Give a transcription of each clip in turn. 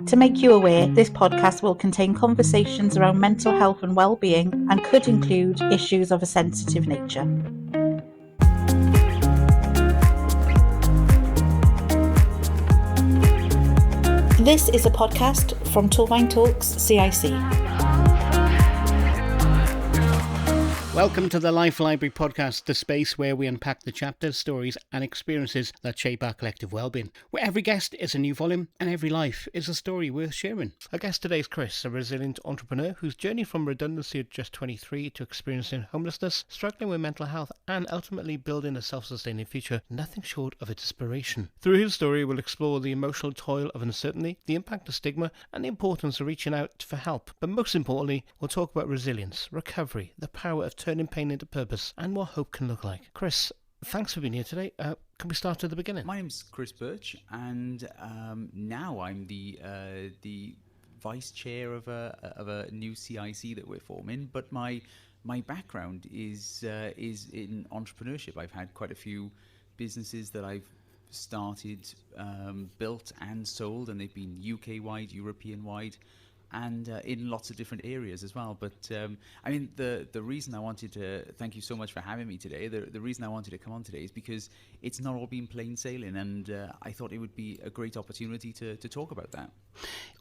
To make you aware, this podcast will contain conversations around mental health and well-being and could include issues of a sensitive nature. This is a podcast from Turbine Talks CIC. Welcome to the Life Library podcast, the space where we unpack the chapters, stories and experiences that shape our collective well-being, where every guest is a new volume and every life is a story worth sharing. Our guest today is Chris, a resilient entrepreneur whose journey from redundancy at just 23 to experiencing homelessness, struggling with mental health and ultimately building a self-sustaining future, nothing short of inspiration. Through his story, we'll explore the emotional toil of uncertainty, the impact of stigma and the importance of reaching out for help. But most importantly, we'll talk about resilience, recovery, the power of turning pain into purpose and what hope can look like. Chris, thanks for being here today. Can we start at the beginning? My name's Chris Birch, and now I'm the vice chair of a new CIC that we're forming. But my background is in entrepreneurship. I've had quite a few businesses that I've started, built, and sold, and they've been UK wide, European wide, and in lots of different areas as well. But I mean, the reason I wanted to thank you so much for having me today. The reason I wanted to come on today is because it's not all been plain sailing, and I thought it would be a great opportunity to talk about that.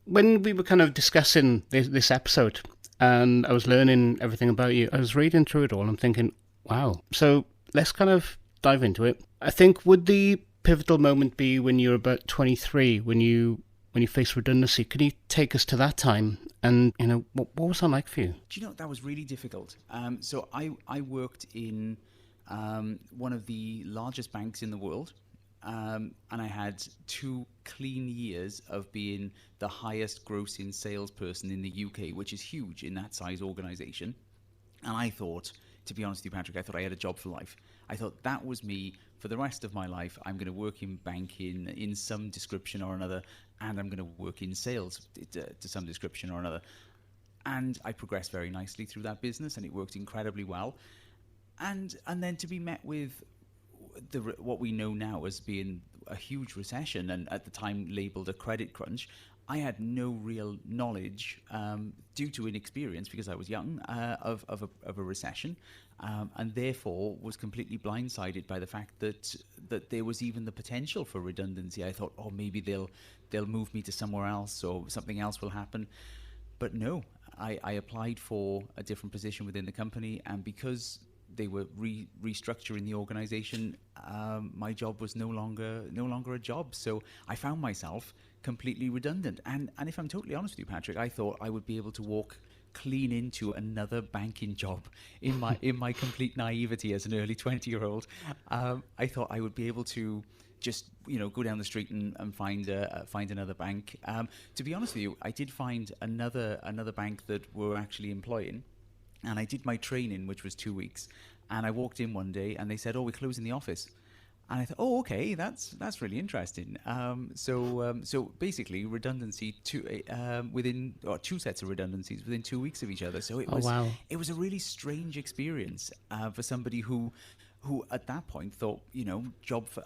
When we were kind of discussing this episode and I was learning everything about you, I was reading through it all and thinking, wow. So let's kind of dive into it. I think, would the pivotal moment be when you're about 23, when you faced redundancy? Could you take us to that time? And, you know, what was that like for you? Do you know, that was really difficult. So I worked in one of the largest banks in the world, and I had 2 clean years of being the highest grossing salesperson in the UK, which is huge in that size organization. And I thought, to be honest with you, Patrick, I thought I had a job for life. I thought that was me for the rest of my life. I'm going to work in banking in some description or another, and I'm going to work in sales to some description or another. And I progressed very nicely through that business, and it worked incredibly well. And then to be met with what we know now as being a huge recession, and at the time labelled a credit crunch, I had no real knowledge, due to inexperience, because I was young, of a recession, and therefore was completely blindsided by the fact that there was even the potential for redundancy. I thought, oh, maybe they'll move me to somewhere else, or something else will happen. But no, I applied for a different position within the company, and because they were restructuring the organization, my job was no longer a job. So I found myself completely redundant. And if I'm totally honest with you, Patrick, I thought I would be able to walk clean into another banking job in my complete naivety as an early 20-year-old. I thought I would be able to just, you know, go down the street and find another bank. To be honest with you, I did find another bank that were actually employing. And I did my training, which was 2 weeks. And I walked in one day and they said, oh, we're closing the office. And I thought, oh, okay, that's really interesting. So basically redundancy within 2 sets of redundancies within 2 weeks of each other. So it was a really strange experience for somebody who at that point thought, you know,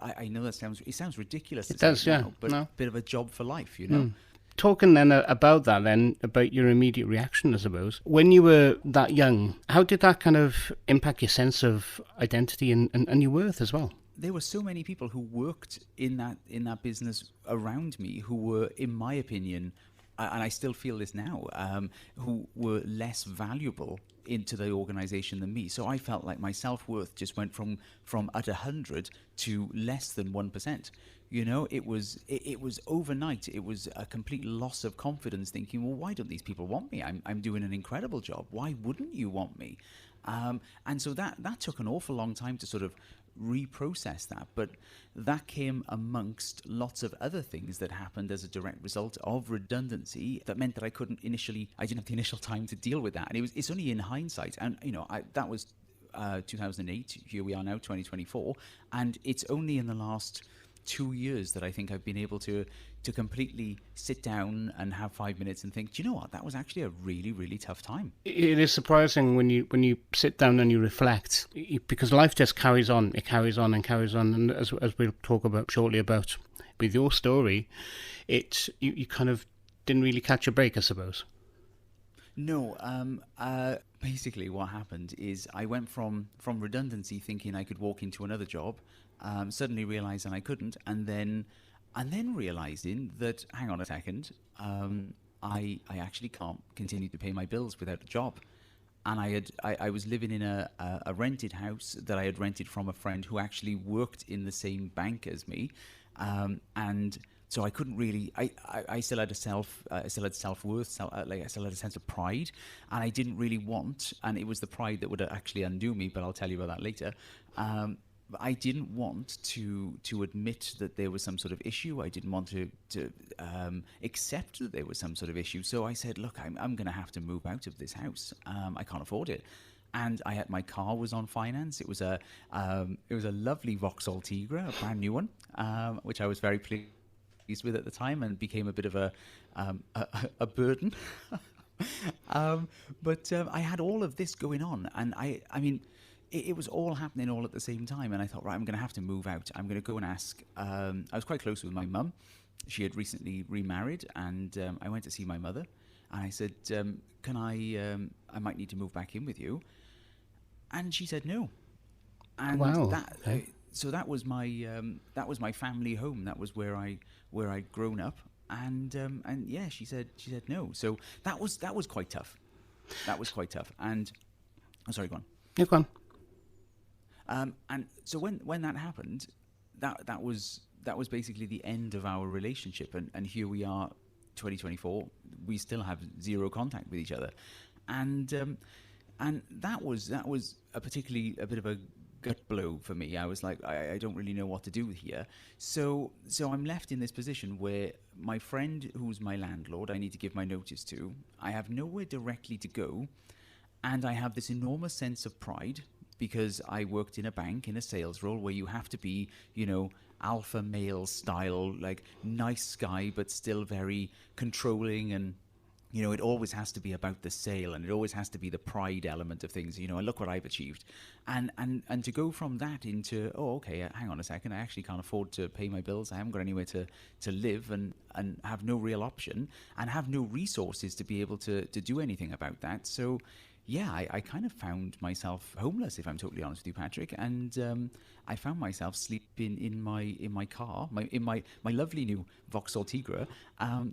I know it sounds ridiculous. It does, yeah. Now, but a bit of a job for life, you know. Talking then about your immediate reaction, I suppose. When you were that young, how did that kind of impact your sense of identity and your worth as well? There were so many people who worked in that business around me who were, in my opinion, and I still feel this now, who were less valuable into the organization than me. So I felt like my self-worth just went from at 100 to less than 1%. You know, it was overnight. It was a complete loss of confidence, thinking, well, why don't these people want me? I'm doing an incredible job. Why wouldn't you want me? And so that took an awful long time to sort of reprocess that. But that came amongst lots of other things that happened as a direct result of redundancy that meant that I didn't have the initial time to deal with that. And it's only in hindsight. And, you know, that was 2008. Here we are now, 2024. And it's only in the last 2 years that I think I've been able to completely sit down and have 5 minutes and think, do you know what, that was actually a really, really tough time. It is surprising when you sit down and you reflect, because life just carries on. It carries on and carries on. And as we'll talk about shortly about with your story, you kind of didn't really catch a break, I suppose. No, basically what happened is I went from redundancy thinking I could walk into another job, suddenly realizing I couldn't, and then realizing that, hang on a second, I actually can't continue to pay my bills without a job. And I was living in a rented house that I had rented from a friend who actually worked in the same bank as me, and so I couldn't really. I still had I still had self-worth, like I still had a sense of pride, and I didn't really want. And it was the pride that would actually undo me. But I'll tell you about that later. But I didn't want to admit that there was some sort of issue. I didn't want to accept that there was some sort of issue. So I said, look, I'm going to have to move out of this house. I can't afford it. And my car was on finance. It was a lovely Vauxhall Tigra, a brand new one, which I was very pleased with at the time, and became a bit of a burden. But I had all of this going on, and I mean, it was all happening all at the same time. And I thought, right, I'm going to have to move out. I'm going to go and ask. I was quite close with my mum. She had recently remarried, and I went to see my mother, and I said, can I might need to move back in with you. And she said no. And Wow. so that was my family home. That was where I'd grown up. And yeah, she said no. So that was quite tough. That was quite tough. And oh, sorry, go on. Yeah, go on. And so when that happened, that was basically the end of our relationship. And here we are, 2024. We still have zero contact with each other. And that was a bit of a gut blow for me. I was like, I don't really know what to do here. So I'm left in this position where my friend, who's my landlord, I need to give my notice to. I have nowhere directly to go, and I have this enormous sense of pride because I worked in a bank in a sales role where you have to be, alpha male style, like nice guy, but still very controlling, and it always has to be about the sale, and it always has to be the pride element of things, and look what I've achieved. And to go from that into, oh, okay, hang on a second, I actually can't afford to pay my bills. I haven't got anywhere to live, and have no real option, and have no resources to be able to do anything about that. So, yeah, I kind of found myself homeless, if I'm totally honest with you, Patrick. And I found myself sleeping in my car, in my lovely new Vauxhall Tigra,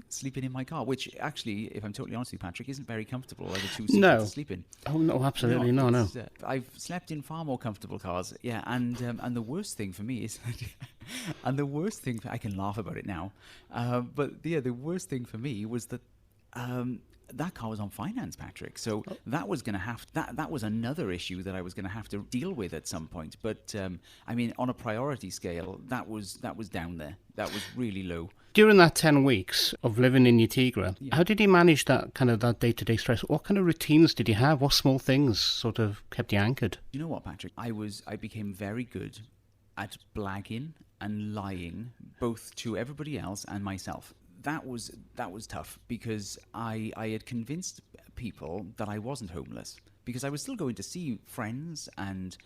sleeping in my car, which actually, if I'm totally honest with you, Patrick, isn't very comfortable as a two-seater to sleep in. Oh, no, absolutely no. I've slept in far more comfortable cars, yeah. And the worst thing for me is, and the worst thing, I can laugh about it now, but yeah, the worst thing for me was that. That car was on finance, Patrick. So that was going to that was another issue that I was going to have to deal with at some point. But I mean, on a priority scale, that was down there. That was really low. During that 10 weeks of living in your Tigra, how did you manage that day-to-day stress? What kind of routines did you have? What small things sort of kept you anchored? You know what, Patrick? I became very good at blagging and lying, both to everybody else and myself. That was tough because I had convinced people that I wasn't homeless, because I was still going to see friends and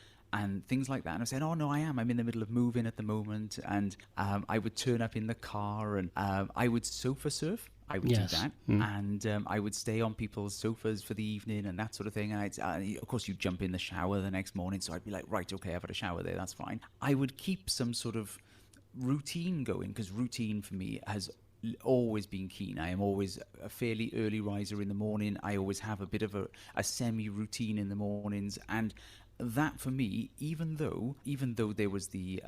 things like that. And I said, oh, no, I am. I'm in the middle of moving at the moment. And I would turn up in the car, and I would sofa surf. I would do that. And I would stay on people's sofas for the evening and that sort of thing. And of course, you jump in the shower the next morning. So I'd be like, right, okay, I've had a shower there. That's fine. I would keep some sort of routine going, because routine for me has always been keen. I am always a fairly early riser in the morning. I always have a bit of a semi-routine in the mornings, and that for me, even though there was the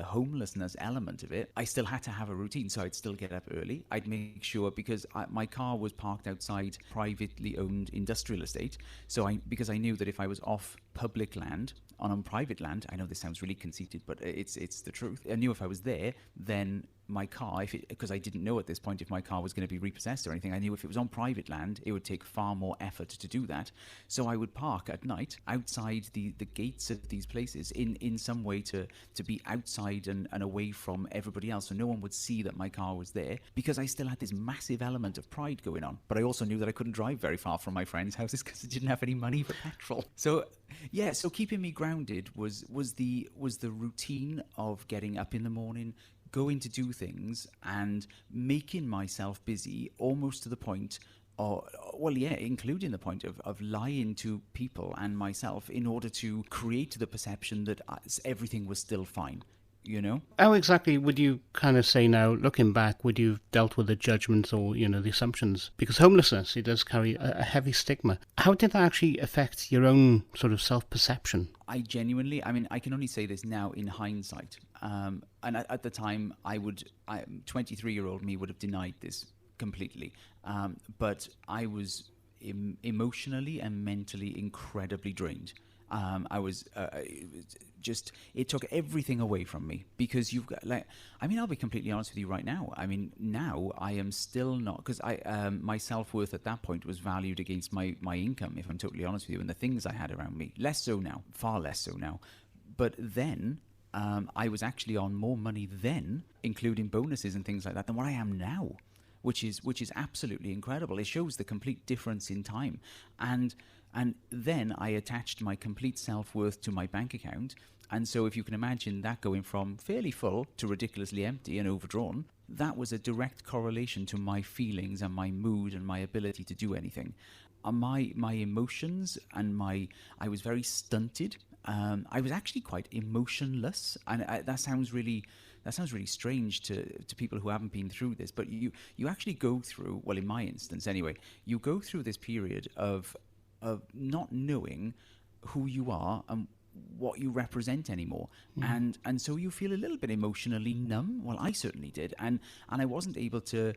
homelessness element of it, I still had to have a routine. So I'd still get up early. I'd make sure, because my car was parked outside privately owned industrial estate. So because I knew that if I was off public land on private land, I know this sounds really conceited, but it's the truth. I knew if I was there, then my car, because I didn't know at this point if my car was going to be repossessed or anything, I knew if it was on private land, it would take far more effort to do that. So I would park at night outside the gates of these places in some way to be outside and away from everybody else, so no one would see that my car was there, because I still had this massive element of pride going on. But I also knew that I couldn't drive very far from my friends' houses because I didn't have any money for petrol. So yeah, so keeping me grounded was the routine of getting up in the morning, going to do things and making myself busy almost to the point, or well, yeah, including the point of lying to people and myself in order to create the perception that everything was still fine, you know? How exactly would you kind of say now, looking back, would you have dealt with the judgments or, the assumptions? Because homelessness, it does carry a heavy stigma. How did that actually affect your own sort of self-perception? I genuinely, I mean, I can only say this now in hindsight. And at the time, 23-year-old me would have denied this completely. But I was emotionally and mentally incredibly drained. I was just, it took everything away from me, because you've got, like, I mean, I'll be completely honest with you right now. I mean, now I am still not, because my self-worth at that point was valued against my income, if I'm totally honest with you, and the things I had around me. Less so now, far less so now. But then I was actually on more money then, including bonuses and things like that, than what I am now, which is absolutely incredible. It shows the complete difference in time. And then I attached my complete self-worth to my bank account. And so if you can imagine that going from fairly full to ridiculously empty and overdrawn, that was a direct correlation to my feelings and my mood and my ability to do anything. My emotions and I was very stunted. I was actually quite emotionless. And that sounds really strange to people who haven't been through this. But you actually go through, well, in my instance anyway, you go through this period of not knowing who you are and what you represent anymore. And so you feel a little bit emotionally numb. Well, I certainly did. And I wasn't able to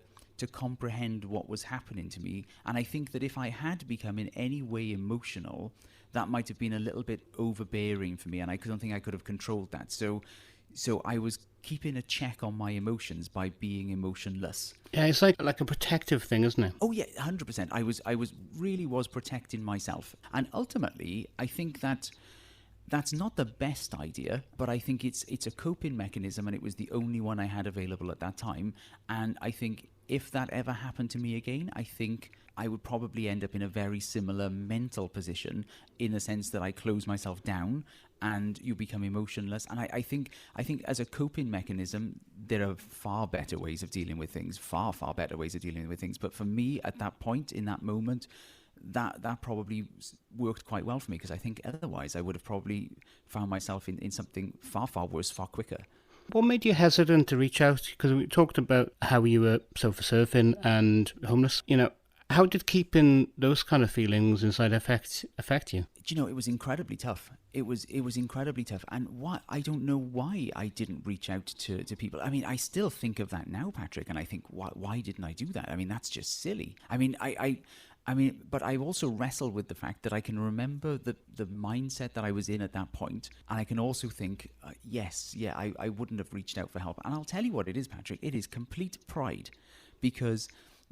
comprehend what was happening to me. And I think that if I had become in any way emotional, that might have been a little bit overbearing for me, and I don't think I could have controlled that. So I was keeping a check on my emotions by being emotionless. Yeah, it's like a protective thing, isn't it? Oh yeah, 100%. I was really protecting myself, and ultimately, I think that that's not the best idea, but I think it's a coping mechanism, and it was the only one I had available at that time. And I think if that ever happened to me again, I think I would probably end up in a very similar mental position, in the sense that I close myself down and you become emotionless. And I think as a coping mechanism, there are far better ways of dealing with things, far better ways of dealing with things. But for me, at that point, in that moment, that probably worked quite well for me, because I think otherwise I would have probably found myself in something far worse, far quicker. What made you hesitant to reach out? Because we talked about how you were sofa surfing and homeless. How did keeping those kind of feelings inside affect you? It was incredibly tough. It was incredibly tough. And I don't know why I didn't reach out to people. I mean, I still think of that now, Patrick, and I think, why didn't I do that? I mean, that's just silly. I mean, but I also wrestle with the fact that I can remember the mindset that I was in at that point, and I can also think, I wouldn't have reached out for help. And I'll tell you what it is, Patrick. It is complete pride, because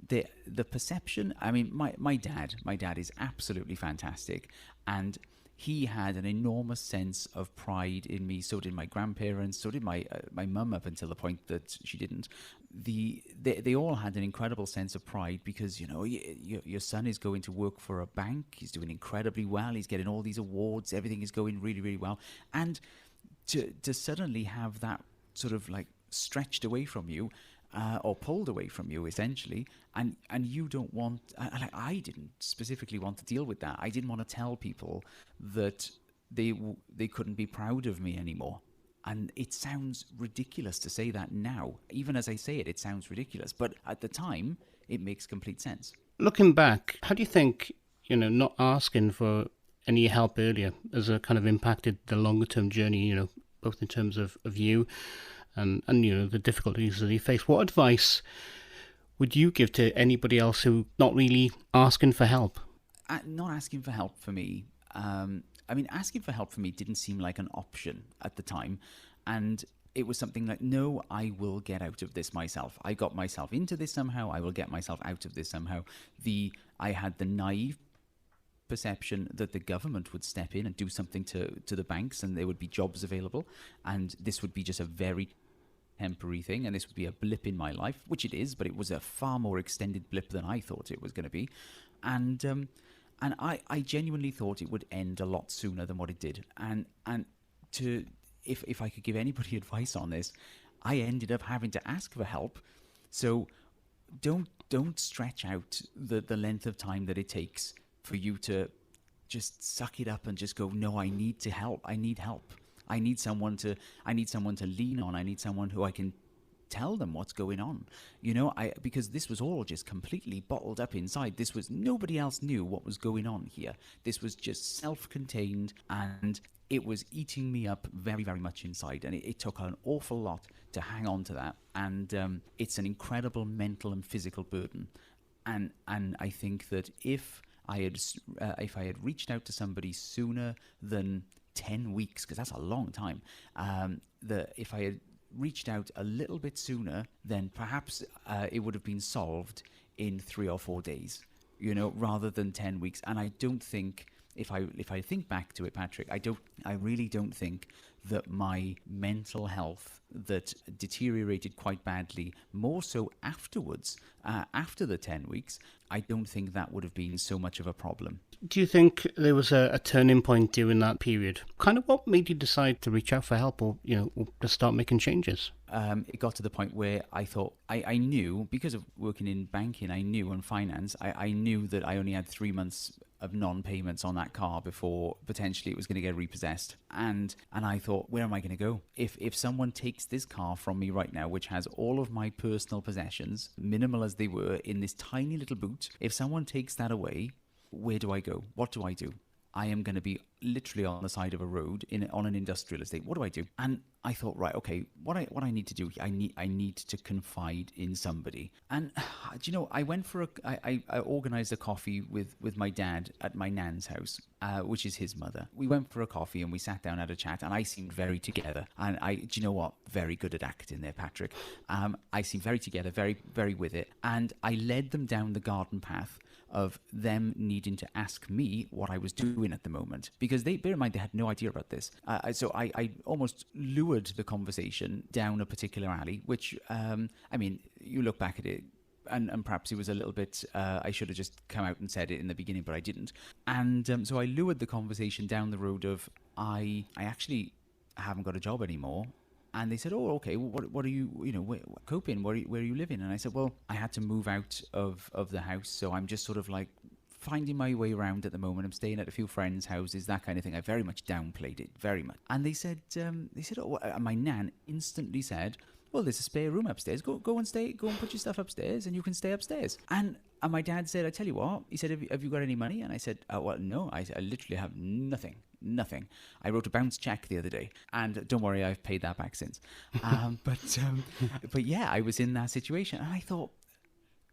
the perception. I mean, my dad is absolutely fantastic, and he had an enormous sense of pride in me. So did my grandparents. So did my mum, up until the point that she didn't. They all had an incredible sense of pride, because your son is going to work for a bank. He's doing incredibly well. He's getting all these awards. Everything is going really, really well. And to suddenly have that sort of like stretched away from you, or pulled away from you, essentially, and you don't want. I didn't specifically want to deal with that. I didn't want to tell people that they couldn't be proud of me anymore. And it sounds ridiculous to say that now. Even as I say it, it sounds ridiculous. But at the time, it makes complete sense. Looking back, how do you think, not asking for any help earlier has kind of impacted the longer term journey, both in terms of you and the difficulties that you face? What advice would you give to anybody else who not really asking for help? Not asking for help for me. Asking for help for me didn't seem like an option at the time. And it was something like, no, I will get out of this myself. I got myself into this somehow. I will get myself out of this somehow. I had the naive perception that the government would step in and do something to the banks, and there would be jobs available. And this would be just a very temporary thing, and this would be a blip in my life, which it is, but it was a far more extended blip than I thought it was going to be. And I genuinely thought it would end a lot sooner than what it did. And if I could give anybody advice on this, I ended up having to ask for help. So don't stretch out the length of time that it takes for you to just suck it up and just go, no, I need to help. I need help. I need someone to lean on. I need someone who I can tell them what's going on. Because this was all just completely bottled up inside. Nobody else knew what was going on here. This was just self-contained, and it was eating me up very, very much inside. And it took an awful lot to hang on to that. And it's an incredible mental and physical burden. And I think that if I had reached out to somebody sooner than 10 weeks, because that's a long time, if I had reached out a little bit sooner, then perhaps it would have been solved in 3 or 4 days, rather than 10 weeks. And I don't think, if I think back to it, Patrick, I really don't think that my mental health that deteriorated quite badly, more so afterwards, after the 10 weeks, I don't think that would have been so much of a problem. Do you think there was a turning point during that period? Kind of what made you decide to reach out for help, or to start making changes? It got to the point where I thought, I knew, because of working in banking, I knew on finance, I knew that I only had 3 months of non-payments on that car before potentially it was going to get repossessed. And I thought, where am I going to go? If someone takes this car from me right now, which has all of my personal possessions, minimal as they were, in this tiny little boot, if someone takes that away, where do I go? What do I do? I am going to be literally on the side of a road on an industrial estate. What do I do? And I thought, right, okay, what I need to do, I need to confide in somebody. And I went for I organized a coffee with my dad at my nan's house, which is his mother. We went for a coffee and we sat down, had a chat, and I seemed very together. And do you know what? Very good at acting there, Patrick. I seemed very together, very, very with it. And I led them down the garden path of them needing to ask me what I was doing at the moment, because bear in mind, they had no idea about this. So I almost lured the conversation down a particular alley, which, you look back at it, and perhaps it was a little bit, I should have just come out and said it in the beginning, but I didn't. And so I lured the conversation down the road of, I actually haven't got a job anymore. And they said, oh, okay, well, what are you, coping? Where are you living? And I said, well, I had to move out of the house. So I'm just sort of like finding my way around at the moment. I'm staying at a few friends' houses, that kind of thing. I very much downplayed it, very much. And they said, oh, and my nan instantly said, well, there's a spare room upstairs. Go and put your stuff upstairs, and you can stay upstairs. And my dad said, I tell you what, he said, have you got any money? And I said, well, no, I literally have nothing. I wrote a bounce check the other day, and don't worry, I've paid that back since. But yeah, I was in that situation, and I thought,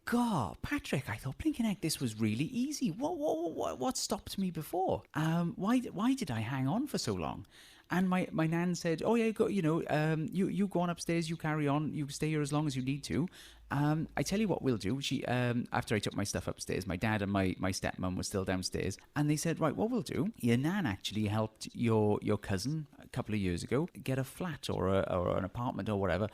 God, Patrick, I thought, blinking heck, this was really easy. What stopped me before? Why did I hang on for so long? And my nan said, oh yeah, go, you go on upstairs, you carry on, you stay here as long as you need to. I tell you what we'll do. She, after I took my stuff upstairs, my dad and my stepmom were still downstairs, and they said, right, what we'll do, your nan actually helped your cousin a couple of years ago get a flat or an apartment or whatever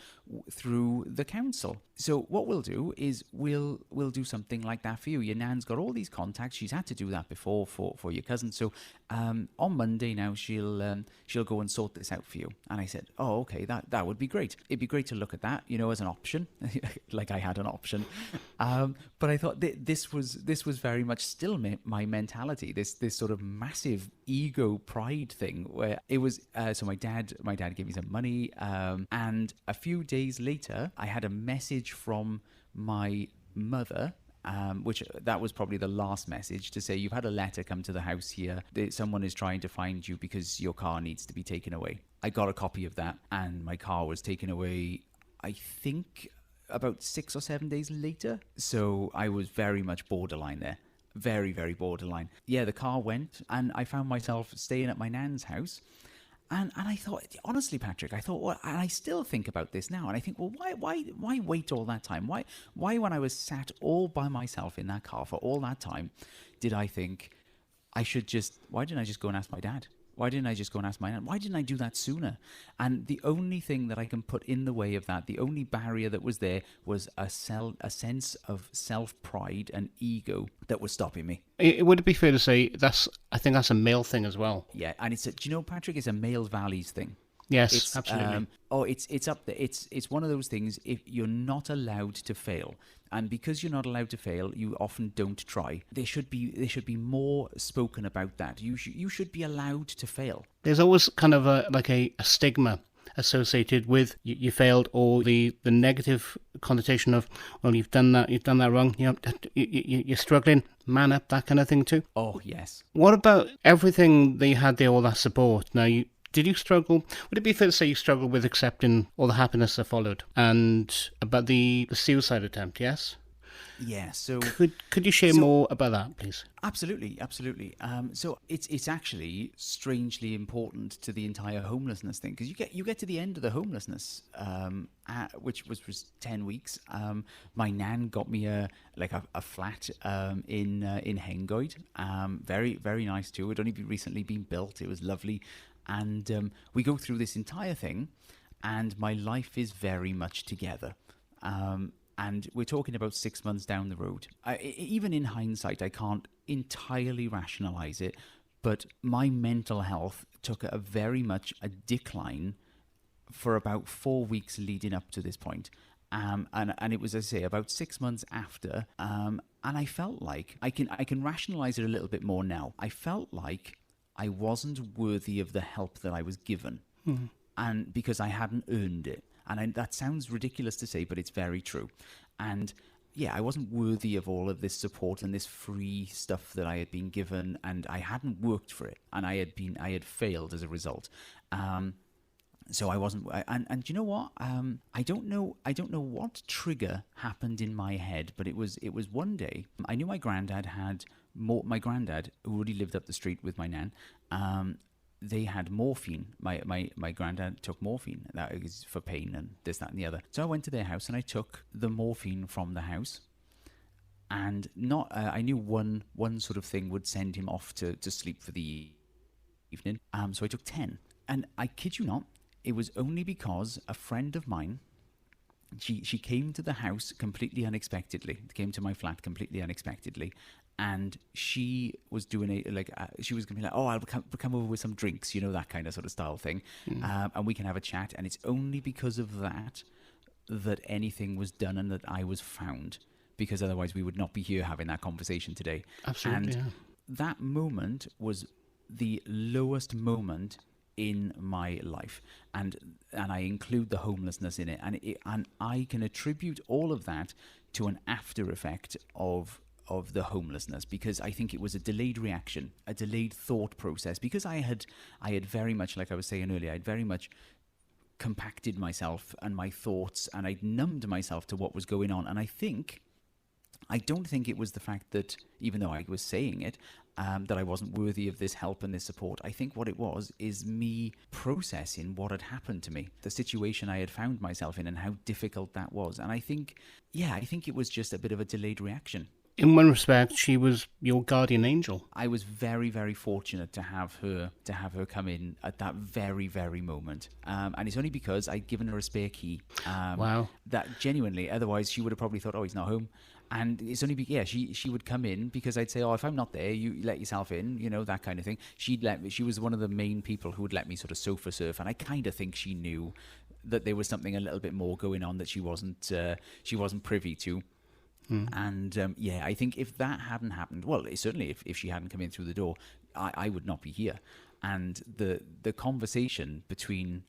through the council. So what we'll do is we'll do something like that for you. Your nan's got all these contacts. She's had to do that before for your cousin. So on Monday now she'll go and sort this out for you. And I said, oh, okay, that would be great. It'd be great to look at that, as an option. Like I had an option. But I thought this was very much still my mentality. This sort of massive ego pride thing where it was. So my dad gave me some money, and a few days later, I had a message from my mother. Which that was probably the last message to say, you've had a letter come to the house here. Someone is trying to find you because your car needs to be taken away. I got a copy of that, and my car was taken away, I think, about 6 or 7 days later. So I was very much borderline there. Very, very borderline. Yeah, the car went, and I found myself staying at my nan's house. And I thought, honestly, Patrick, and I still think about this now, and I think, well, why wait all that time? Why when I was sat all by myself in that car for all that time, did I think why didn't I just go and ask my dad? Why didn't I just go and ask my nan? Why didn't I do that sooner? And the only thing that I can put in the way of that, the only barrier that was there, was a sense of self-pride and ego that was stopping me. It would be fair to say I think that's a male thing as well. Yeah, and do you know, Patrick, it's a male valleys thing. Yes, It's absolutely. it's up there. It's one of those things. If you're not allowed to fail, and because you're not allowed to fail, you often don't try. There should be more spoken about that. You should be allowed to fail. There's always kind of a stigma associated with you failed, or the negative connotation of, well, you've done that wrong, you're struggling, man up, that kind of thing too. Oh yes. What about everything that you had there, all that support? Now, did you struggle? Would it be fair to say you struggled with accepting all the happiness that followed, and about the suicide attempt? Yes. Yeah. So Could you share so more about that, please? absolutely, absolutely. So it's actually strangely important to the entire homelessness thing, because you get to the end of the homelessness, which was 10 weeks. My nan got me a flat in Hengoed. Very very nice too. It only recently been built. It was lovely, and we go through this entire thing, and my life is very much together. And we're talking about 6 months down the road. Even in hindsight, I can't entirely rationalize it, but my mental health took a very much a decline for about 4 weeks leading up to this point. And it was, as I say, about 6 months after, and I felt like I can rationalize it a little bit more now. I felt like I wasn't worthy of the help that I was given, and because I hadn't earned it. And that sounds ridiculous to say, but it's very true. And yeah, I wasn't worthy of all of this support and this free stuff that I had been given, and I hadn't worked for it, and I had failed as a result. So I wasn't, and you know what? I don't know what trigger happened in my head, but it was one day. I knew my granddad my granddad, who already lived up the street with my nan. They had morphine. My granddad took morphine. That is for pain and this, that, and the other. So I went to their house and I took the morphine from the house. And I knew one sort of thing would send him off to sleep for the evening. So I took 10. And I kid you not, it was only because a friend of mine, she came to the house completely unexpectedly. Came to my flat completely unexpectedly, and she was doing she was gonna be like, oh, I'll come over with some drinks, that kind of sort of style thing, and we can have a chat. And it's only because of that anything was done and that I was found, because otherwise we would not be here having that conversation today. Absolutely. And that moment was the lowest moment in my life, and I include the homelessness in it, and I can attribute all of that to an after effect of the homelessness, because I think it was a delayed reaction, a delayed thought process, because I had very much, like I was saying earlier, I'd very much compacted myself and my thoughts, and I'd numbed myself to what was going on. And I don't think it was the fact that, even though I was saying it, that I wasn't worthy of this help and this support. I think what it was is me processing what had happened to me, the situation I had found myself in, and how difficult that was. And I think it was just a bit of a delayed reaction. In one respect, she was your guardian angel. I was very, very fortunate to have her come in at that very, very moment. And it's only because I'd given her a spare key. Wow. That genuinely, otherwise she would have probably thought, oh, he's not home. And it's only she would come in because I'd say, oh, if I'm not there, you let yourself in, that kind of thing. She was one of the main people who would let me sort of sofa surf, and I kind of think she knew that there was something a little bit more going on that she wasn't privy to. And I think if that hadn't happened, well, certainly if she hadn't come in through the door, I would not be here. And the conversation between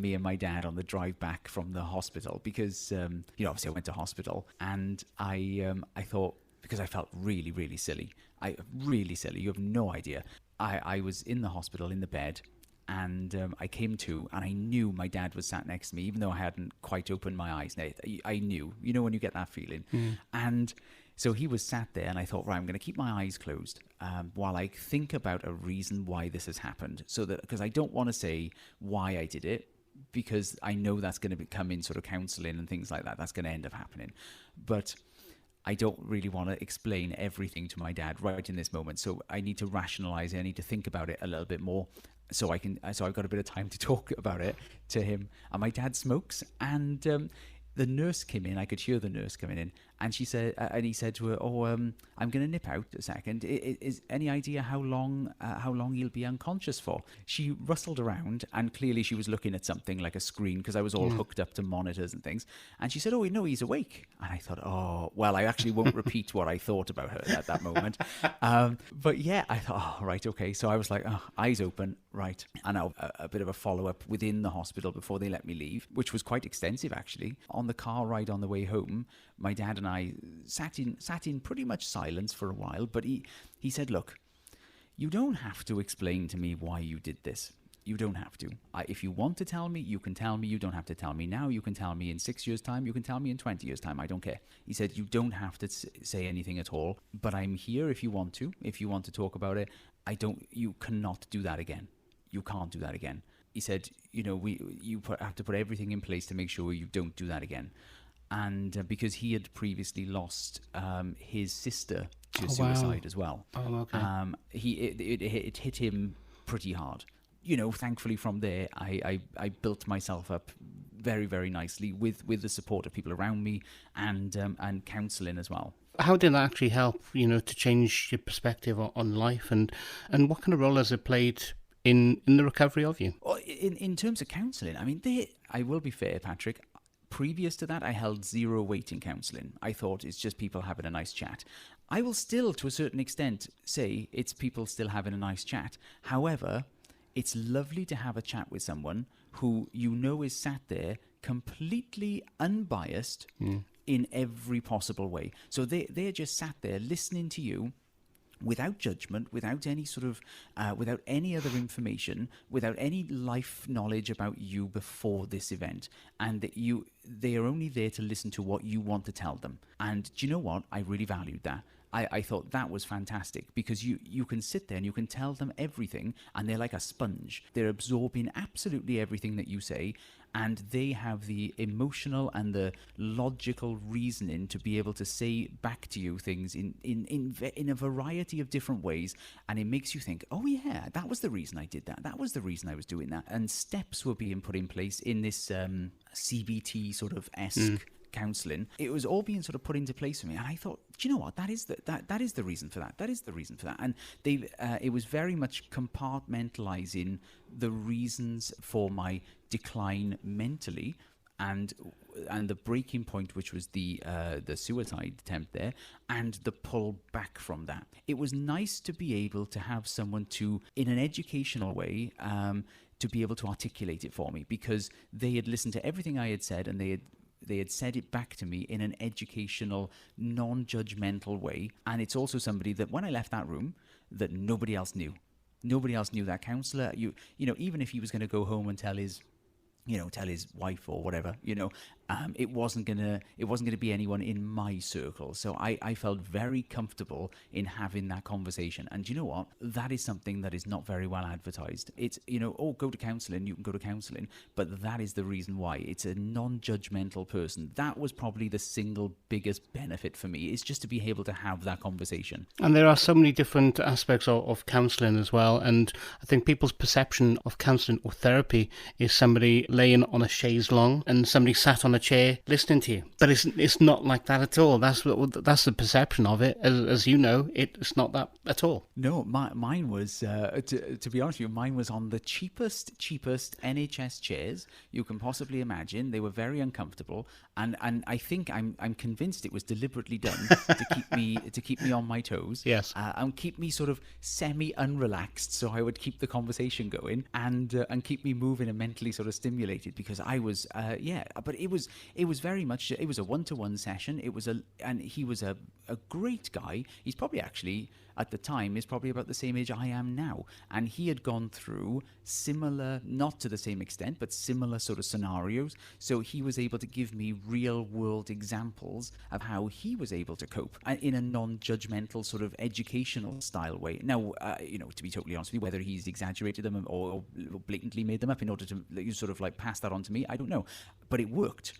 me and my dad on the drive back from the hospital, because obviously I went to hospital, and I thought, because I felt really, really silly. Really silly. You have no idea. I was in the hospital in the bed, and I came to, and I knew my dad was sat next to me, even though I hadn't quite opened my eyes. I knew, when you get that feeling. And so he was sat there, and I thought, right, I'm going to keep my eyes closed while I think about a reason why this has happened. Because I don't want to say why I did it, because I know that's going to come in sort of counselling and things like that. That's going to end up happening. But I don't really want to explain everything to my dad right in this moment. So I need to rationalise it. I need to think about it a little bit more. So I've got a bit of time to talk about it to him. And my dad smokes, and the nurse came in. I could hear the nurse coming in, And she said, and he said to her, "Oh, I'm going to nip out a second. Is any idea how long you'll be unconscious for?" She rustled around, and clearly she was looking at something like a screen, because I was all hooked up to monitors and things. And she said, "Oh, no, he's awake." And I thought, "Oh, well, I actually won't repeat what I thought about her at that moment." But yeah, I thought, "Oh, right, okay." So I was like, oh, eyes open, right. And a bit of a follow-up within the hospital before they let me leave, which was quite extensive, actually. On the car ride on the way home, my dad and I sat in pretty much silence for a while, but he said, "Look, you don't have to explain to me why you did this. You don't have to. If you want to tell me, you can tell me. You don't have to tell me now. You can tell me in 6 years' time. You can tell me in 20 years' time. I don't care." He said, "You don't have to say anything at all, but I'm here if you want to. If you want to talk about it, you cannot do that again. You can't do that again." He said, "You have to put everything in place to make sure you don't do that again." And because he had previously lost his sister to suicide as well. Oh, okay. It hit him pretty hard. Thankfully from there, I built myself up very, very nicely with the support of people around me and counselling as well. How did that actually help, to change your perspective on life, and what kind of role has it played in the recovery of you? In terms of counselling, I mean, I will be fair, Patrick. Previous to that, I held zero weight in counselling. I thought it's just people having a nice chat. I will still, to a certain extent, say it's people still having a nice chat. However, it's lovely to have a chat with someone who is sat there completely unbiased in every possible way. So they're just sat there listening to you, without judgment, without any sort of, without any other information, without any life knowledge about you before this event, and they are only there to listen to what you want to tell them. And do you know what? I really valued that. I thought that was fantastic, because you can sit there and you can tell them everything, and they're like a sponge. They're absorbing absolutely everything that you say, and they have the emotional and the logical reasoning to be able to say back to you things in a variety of different ways, and it makes you think, "Oh yeah, that was the reason I did that. That was the reason I was doing that." And steps were being put in place in this CBT sort of esque counselling. It was all being sort of put into place for me, and I thought, do you know what? That is the reason for that. That is the reason for that. And it was very much compartmentalizing the reasons for my decline mentally, and the breaking point, which was the suicide attempt there, and the pull back from that. It was nice to be able to have someone to, in an educational way, to be able to articulate it for me, because they had listened to everything I had said, and they had said it back to me in an educational, non-judgmental way. And it's also somebody that, when I left that room, that nobody else knew. Nobody else knew that counsellor. Even if he was going to go home and tell his wife or whatever, it wasn't gonna be anyone in my circle. So I felt very comfortable in having that conversation. And you know what? That is something that is not very well advertised. It's, go to counselling, you can go to counselling, but that is the reason why. It's a non-judgmental person. That was probably the single biggest benefit for me, is just to be able to have that conversation. And there are so many different aspects of counselling as well. And I think people's perception of counselling or therapy is somebody laying on a chaise longue and somebody sat on a chair listening to you. But it's not like that at all. That's the perception of it. As you know, it's not that at all. No, mine was, to be honest with you, mine was on the cheapest NHS chairs you can possibly imagine. They were very uncomfortable, and I think I'm convinced it was deliberately done to keep me on my toes. Yes, and keep me sort of semi-unrelaxed, so I would keep the conversation going and keep me moving and mentally sort of stimulated, because I was but it was very much, it was a one-to-one session. And he was a great guy. He's probably actually, at the time, is probably about the same age I am now, and he had gone through similar, not to the same extent, but similar sort of scenarios. So he was able to give me real world examples of how he was able to cope in a non-judgmental sort of educational style way. Now, to be totally honest with you, whether he's exaggerated them or blatantly made them up in order to sort of like pass that on to me, I don't know, but it worked.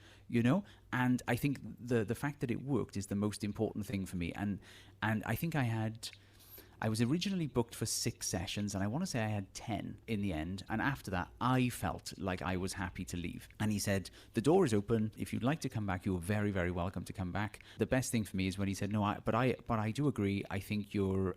And I think the fact that it worked is the most important thing for me. And I think I I was originally booked for 6 sessions, and I want to say I had 10 in the end. And after that, I felt like I was happy to leave. And he said, the door is open. If you'd like to come back, you're very, very welcome to come back. The best thing for me is when he said, no, but I do agree. I think you're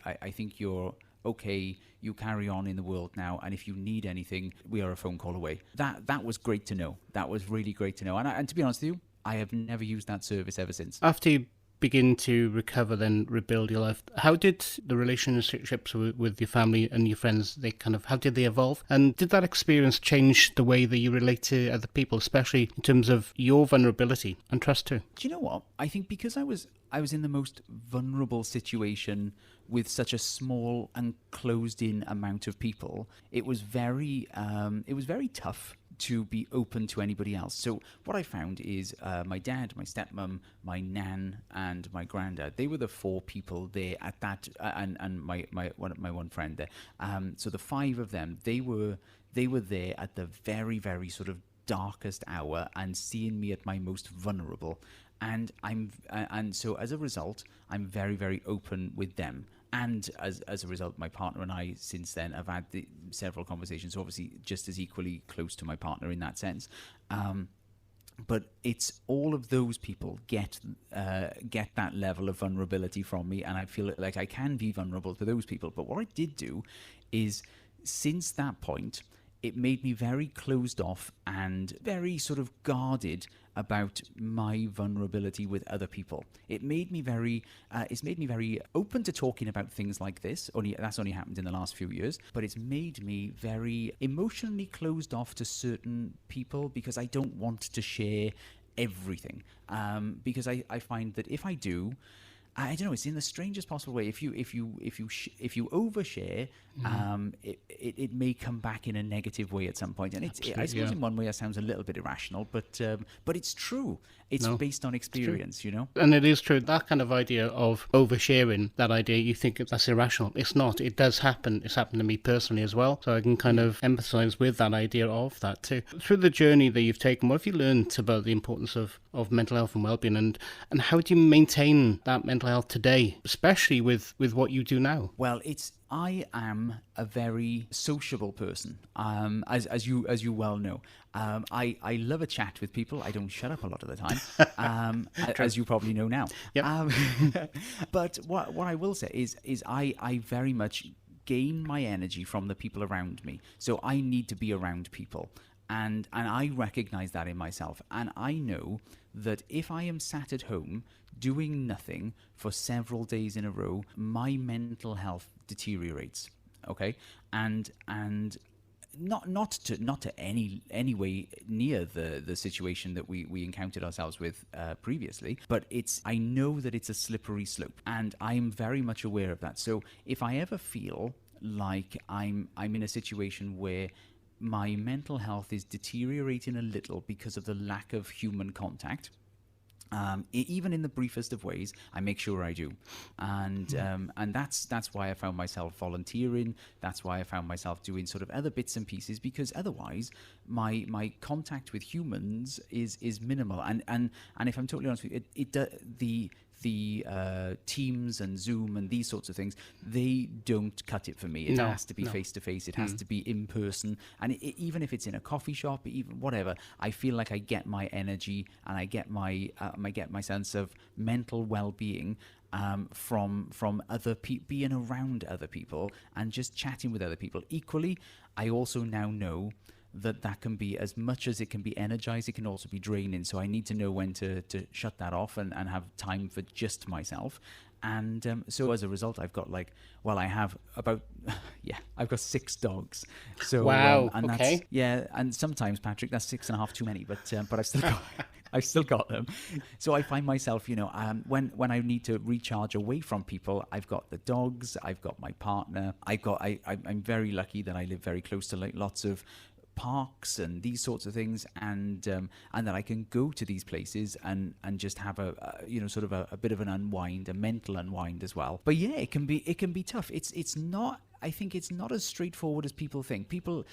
okay, you carry on in the world now, and if you need anything, we are a phone call away. That was great to know. That was really great to know. And to be honest with you, I have never used that service ever since. After you begin to recover, then rebuild your life, how did the relationships with your family and your friends, how did they evolve? And did that experience change the way that you relate to other people, especially in terms of your vulnerability and trust too? Do you know what? I think because I was in the most vulnerable situation with such a small and closed-in amount of people, it was very tough to be open to anybody else. So what I found is my dad, my stepmom, my nan, and my granddad, they were the 4 people there at that, and my one friend there. So the 5 of them, they were there at the very, very sort of darkest hour and seeing me at my most vulnerable. And so as a result, I'm very, very open with them. And as a result, my partner and I, since then, have had several conversations, obviously just as equally close to my partner in that sense. But it's all of those people get that level of vulnerability from me, and I feel like I can be vulnerable to those people. But what I did do is, since that point, it made me very closed off and very sort of guarded about my vulnerability with other people. It's made me very open to talking about things like this. That's only happened in the last few years, but it's made me very emotionally closed off to certain people because I don't want to share everything. Because I find that if I do, I don't know. It's in the strangest possible way. If you overshare, it may come back in a negative way at some point. And I suppose in one way that sounds a little bit irrational, but it's true. It's based on experience, you know. And it is true. That kind of idea of oversharing, that idea, you think that's irrational. It's not. It does happen. It's happened to me personally as well. So I can kind of empathise with that idea of that too. Through the journey that you've taken, what have you learned about the importance of mental health and well-being, and how do you maintain that mental health today, especially with what you do now? Well, I am a very sociable person, as you well know. I love a chat with people. I don't shut up a lot of the time, as you probably know now. Yep. But what I will say is I very much gain my energy from the people around me. So I need to be around people. And I recognize that in myself. And I know that if I am sat at home doing nothing for several days in a row, my mental health deteriorates. Okay? And not to any way near the situation that we encountered ourselves with previously, but I know that it's a slippery slope, and I'm very much aware of that. So if I ever feel like I'm in a situation where my mental health is deteriorating a little because of the lack of human contact, even in the briefest of ways, I make sure I do, and that's why I found myself volunteering. That's why I found myself doing sort of other bits and pieces, because otherwise my contact with humans is minimal. And if I'm totally honest with you, the Teams and Zoom and these sorts of things, they don't cut it for me. It has to be face to face. It has to be in person. And even if it's in a coffee shop, even whatever, I feel like I get my energy and I get my sense of mental well-being from other people, being around other people and just chatting with other people. Equally, I also now know that can be, as much as it can be energized, it can also be draining. So I need to know when to shut that off and have time for just myself. And so as a result, I've got I've got 6 dogs. So wow, and okay. And sometimes, Patrick, that's 6.5 too many, but I've still got them. So I find myself, when I need to recharge away from people, I've got the dogs, I've got my partner, I'm very lucky that I live very close to lots of parks and these sorts of things, and that I can go to these places and just have a bit of an unwind, a mental unwind as well. But yeah, it can be tough. It's not I think it's not as straightforward as people think. People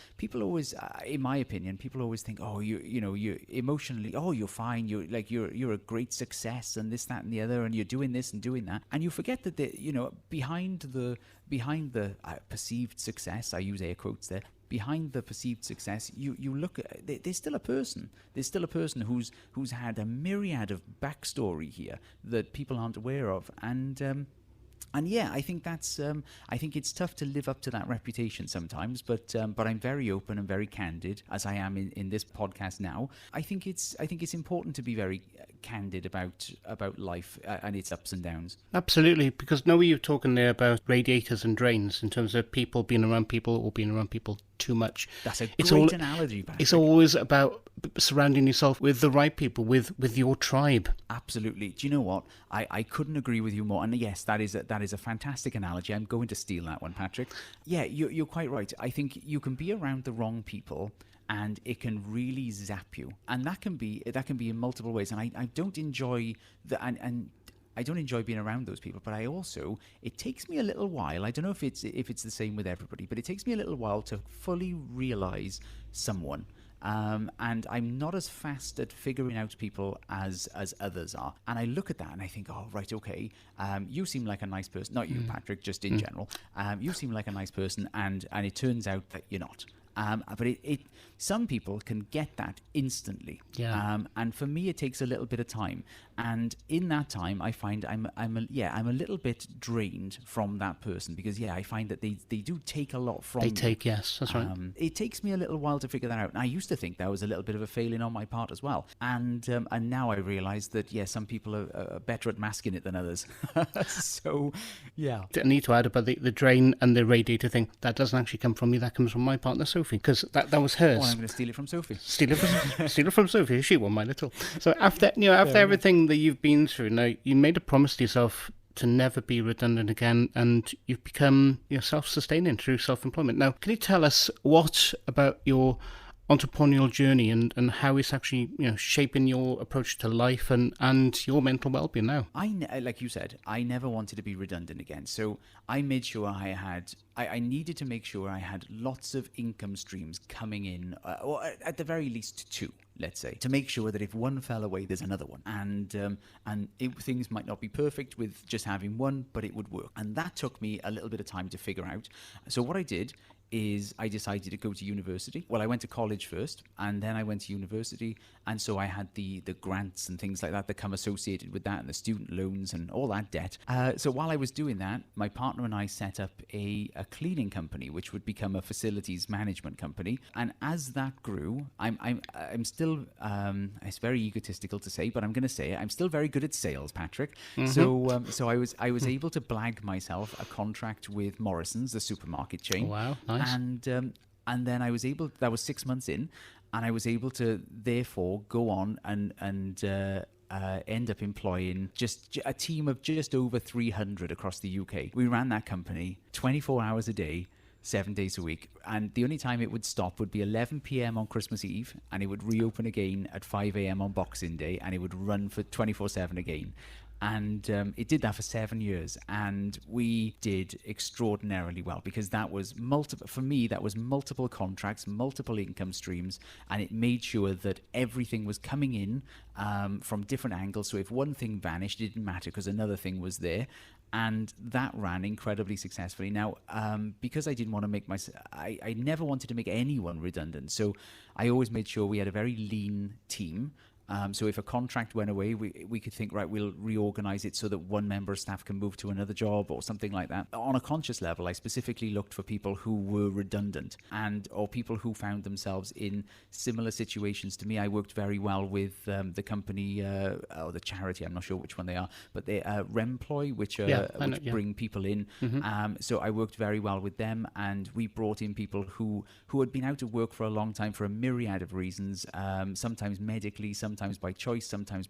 always, in my opinion, people always think, oh, you emotionally, oh, you're fine, you're a great success, and this, that, and the other, and you're doing this and doing that, and you forget that behind the perceived success, I use air quotes there. Behind the perceived success, you look at, there's still a person. There's still a person who's had a myriad of backstory here that people aren't aware of, and yeah, I think that's. I think it's tough to live up to that reputation sometimes, but I'm very open and very candid, as I am in this podcast now. I think it's important to be very candid about life and its ups and downs. Absolutely, because now you're talking there about radiators and drains in terms of people being around people or being around people too much. That's a great analogy, Patrick. It's always about surrounding yourself with the right people, with your tribe. Absolutely. Do you know what? I couldn't agree with you more. And yes, that is a fantastic analogy. I'm going to steal that one, Patrick. Yeah, you're quite right. I think you can be around the wrong people and it can really zap you. And that can be in multiple ways. And I don't enjoy and I don't enjoy being around those people, but it takes me a little while. I don't know if it's the same with everybody, but it takes me a little while to fully realize someone. And I'm not as fast at figuring out people as others are. And I look at that and I think, oh, right, okay, you seem like a nice person. Not you, Patrick, just in general. You seem like a nice person, and it turns out that you're not. But some people can get that instantly. Yeah. And for me, it takes a little bit of time. And in that time, I find I'm a little bit drained from that person because, I find that they do take a lot from me. Yes, that's right. It takes me a little while to figure that out. And I used to think that was a little bit of a failing on my part as well. And now I realize that, some people are better at masking it than others. So, yeah. I need to add about the drain and the radiator thing. That doesn't actually come from me. That comes from my partner, Sophie, because that was hers. Well, I'm going to steal it from Sophie. Steal it from Sophie. She won't mind at all. So after everything that you've been through, now you made a promise to yourself to never be redundant again, and you've become self-sustaining through self-employment. Now, can you tell us what about your entrepreneurial journey and how it's actually shaping your approach to life and your mental well-being now? Like you said, I never wanted to be redundant again, so I made sure I needed to make sure I had lots of income streams coming in, or at the very least two, let's say, to make sure that if one fell away, there's another one. And things might not be perfect with just having one, but it would work. And that took me a little bit of time to figure out. So what I did is I decided to go to university. Well, I went to college first, and then I went to university, and so I had the grants and things like that come associated with that, and the student loans and all that debt. So while I was doing that, my partner and I set up a cleaning company, which would become a facilities management company. And as that grew, I'm still it's very egotistical to say, but I'm going to say it. I'm still very good at sales, Patrick. Mm-hmm. So I was able to blag myself a contract with Morrison's, the supermarket chain. Wow, nice. And then I was able. That was 6 months in, and I was able to therefore go on and end up employing just a team of just over 300 across the UK. We ran that company 24 hours a day, 7 days a week, and the only time it would stop would be 11 p.m. on Christmas Eve, and it would reopen again at 5 a.m. on Boxing Day, and it would run for 24/7 again. And it did that for 7 years, and we did extraordinarily well because that was multiple contracts, multiple income streams, and it made sure that everything was coming in from different angles. So if one thing vanished, it didn't matter because another thing was there. And that ran incredibly successfully. Now, because I didn't want to make I never wanted to make anyone redundant. So I always made sure we had a very lean team. So if a contract went away, we could think, right, we'll reorganize it so that one member of staff can move to another job or something like that. On a conscious level, I specifically looked for people who were redundant or people who found themselves in similar situations to me. I worked very well with the company or the charity, I'm not sure which one they are, but they Remploy, which bring people in. Mm-hmm. So I worked very well with them, and we brought in people who had been out of work for a long time for a myriad of reasons, sometimes medically, sometimes sometimes by choice, sometimes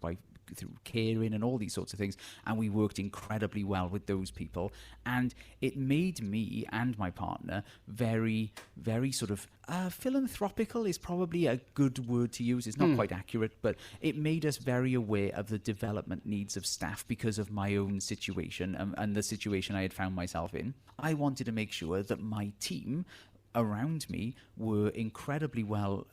through caring and all these sorts of things. And we worked incredibly well with those people. And it made me and my partner very, very sort of philanthropical is probably a good word to use. It's not quite accurate, but it made us very aware of the development needs of staff because of my own situation and the situation I had found myself in. I wanted to make sure that my team around me were incredibly well